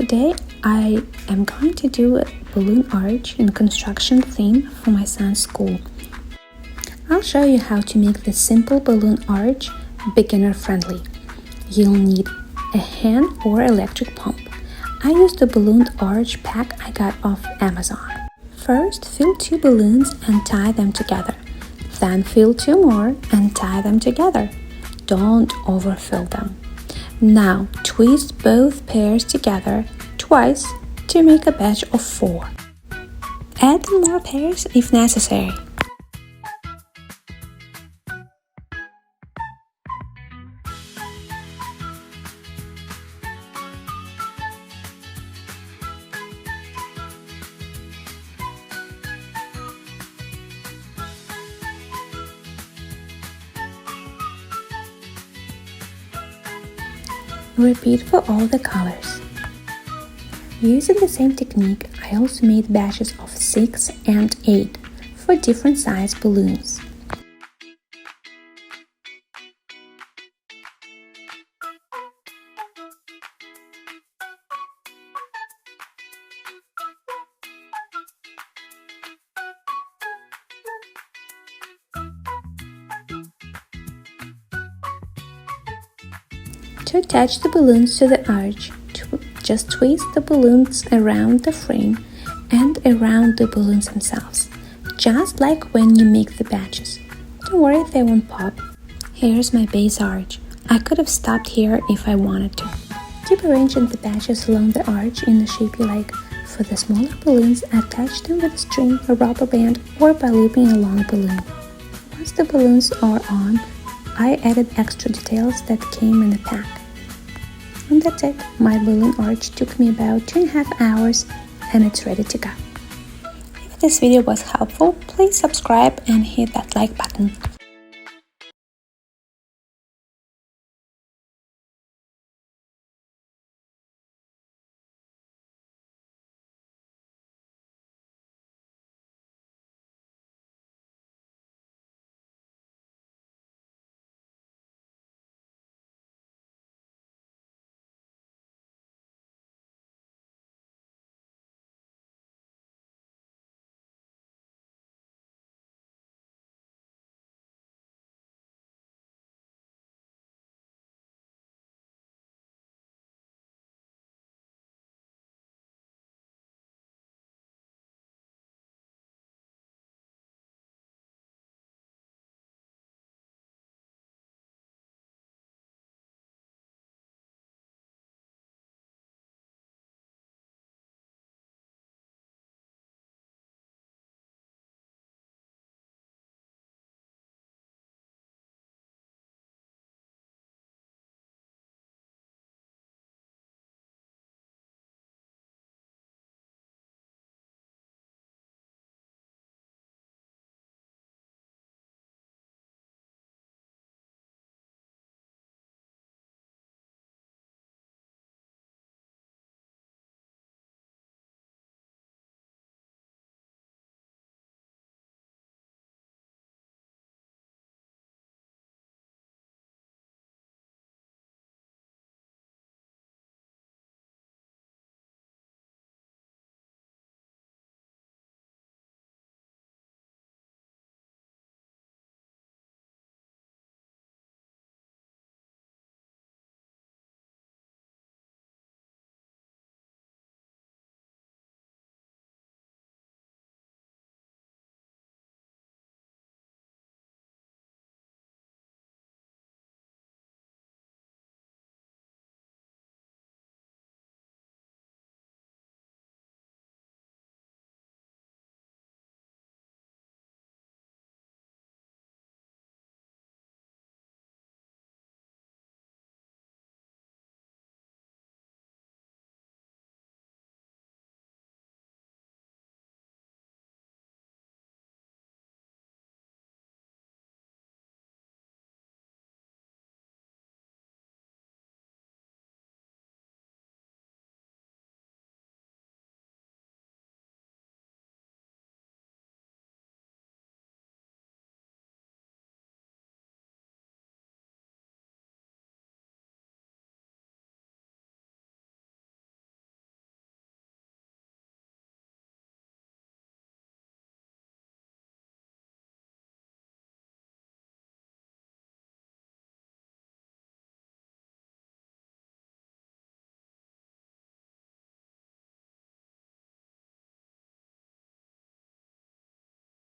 Today I am going to do a balloon arch in construction theme for my son's school. I'll show you how to make this simple balloon arch beginner friendly. You'll need a hand or electric pump. I used the balloon arch pack I got off Amazon. First, fill 2 balloons and tie them together. Then fill 2 more and tie them together. Don't overfill them. Now twist both pairs together twice to make a batch of 4. Add more pairs if necessary. Repeat for all the colors. Using the same technique, I also made batches of 6 and 8 for different size balloons. To attach the balloons to the arch, just twist the balloons around the frame and around the balloons themselves, just like when you make the batches. Don't worry, they won't pop. Here's my base arch. I could have stopped here if I wanted to. Keep arranging the batches along the arch in the shape you like. For the smaller balloons, attach them with a string, a rubber band, or by looping a long balloon. Once the balloons are on, I added extra details that came in the pack. And that's it. My balloon arch took me about 2.5 hours and it's ready to go. If this video was helpful, please subscribe and hit that like button.